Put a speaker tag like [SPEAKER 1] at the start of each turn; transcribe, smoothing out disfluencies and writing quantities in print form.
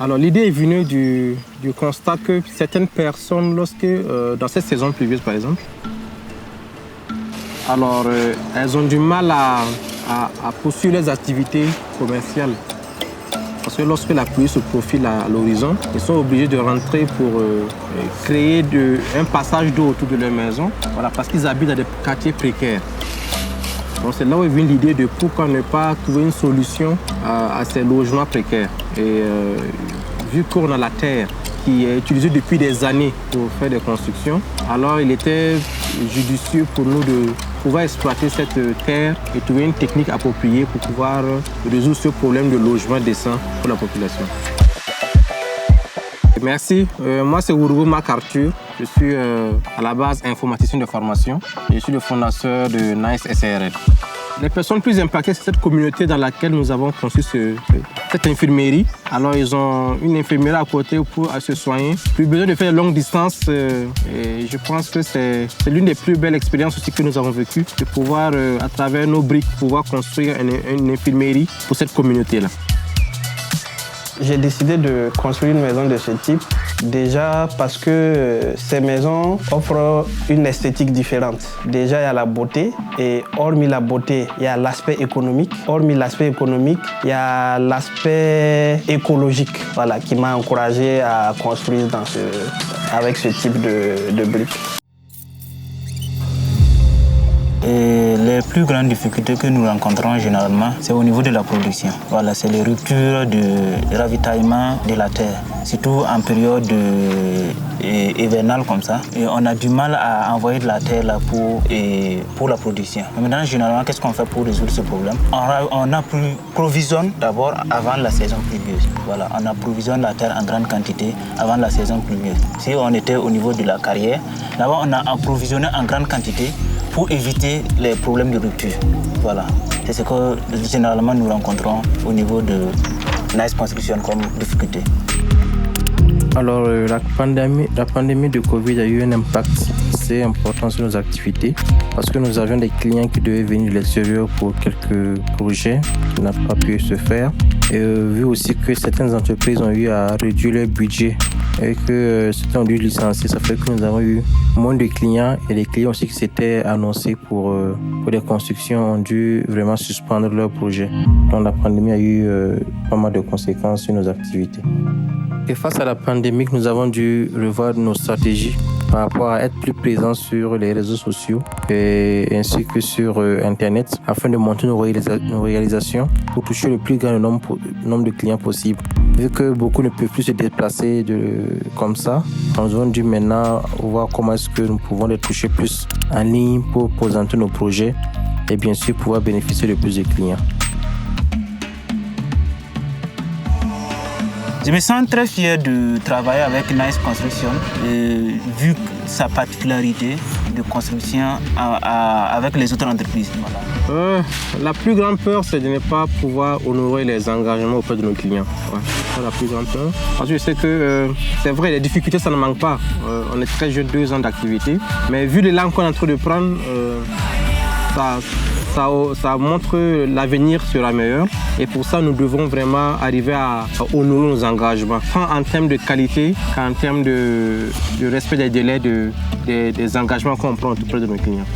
[SPEAKER 1] Alors l'idée est venue du constat que certaines personnes, dans cette saison pluvieuse par exemple, alors elles ont du mal à poursuivre les activités commerciales. Parce que lorsque la pluie se profile à l'horizon, ils sont obligés de rentrer pour créer un passage d'eau autour de leur maison, voilà, parce qu'ils habitent dans des quartiers précaires. Donc c'est là où est venue l'idée de pourquoi ne pas trouver une solution à ces logements précaires. Et vu qu'on a la terre qui est utilisée depuis des années pour faire des constructions, alors il était judicieux pour nous de pouvoir exploiter cette terre et trouver une technique appropriée pour pouvoir résoudre ce problème de logement décent pour la population. Merci. Moi, c'est Ourougou MacArthur. Je suis à la base informaticien de formation. Je suis le fondateur de Nice SARL. Les personnes plus impactées, c'est cette communauté dans laquelle nous avons conçu cette infirmerie. Alors, ils ont une infirmerie à côté pour se soigner. Plus besoin de faire de longues distances. Et je pense que c'est l'une des plus belles expériences aussi que nous avons vécues, de pouvoir, à travers nos briques, pouvoir construire une infirmerie pour cette communauté-là.
[SPEAKER 2] J'ai décidé de construire une maison de ce type, déjà parce que ces maisons offrent une esthétique différente. Déjà, il y a la beauté, et hormis la beauté, il y a l'aspect économique. Hormis l'aspect économique, il y a l'aspect écologique, voilà, qui m'a encouragé à construire avec ce type de briques.
[SPEAKER 3] Et les plus grandes difficultés que nous rencontrons généralement, c'est au niveau de la production. Voilà, c'est les ruptures de ravitaillement de la terre, surtout en période hivernale comme ça. Et on a du mal à envoyer de la terre là pour la production. Et maintenant, généralement, qu'est-ce qu'on fait pour résoudre ce problème? On approvisionne d'abord avant la saison pluvieuse. Voilà, on approvisionne la terre en grande quantité avant la saison pluvieuse. Si on était au niveau de la carrière, d'abord on a approvisionné en grande quantité pour éviter les problèmes de rupture. Voilà. C'est ce que généralement nous rencontrons au niveau de Nice Construction comme difficulté.
[SPEAKER 1] Alors la pandémie de Covid a eu un impact assez important sur nos activités parce que nous avions des clients qui devaient venir de l'extérieur pour quelques projets qui n'ont pas pu se faire. Et vu aussi que certaines entreprises ont eu à réduire leur budget et que certains ont dû licencier, ça fait que nous avons eu moins de clients et les clients aussi qui s'étaient annoncés pour des constructions ont dû vraiment suspendre leurs projets. Donc la pandémie a eu pas mal de conséquences sur nos activités. Et face à la pandémie, nous avons dû revoir nos stratégies par rapport à être plus présents sur les réseaux sociaux et ainsi que sur Internet afin de monter nos réalisations pour toucher le plus grand nombre de clients possible. Vu que beaucoup ne peuvent plus se déplacer comme ça, nous avons dû maintenant voir comment est-ce que nous pouvons les toucher plus en ligne pour présenter nos projets et bien sûr pouvoir bénéficier de plus de clients.
[SPEAKER 3] Je me sens très fier de travailler avec Nice Construction, vu sa particularité de construction avec les autres entreprises. Voilà.
[SPEAKER 1] La plus grande peur, c'est de ne pas pouvoir honorer les engagements auprès de nos clients. Ouais, c'est la plus grande peur. Parce que je sais que c'est vrai, les difficultés, ça ne manque pas. On est très jeune, 2 ans d'activité. Mais vu l'élan qu'on est en train de prendre, ça montre que l'avenir sera meilleur. Et pour ça, nous devons vraiment arriver à honorer nos engagements, tant en termes de qualité qu'en termes de respect des délais des engagements qu'on prend auprès de nos clients.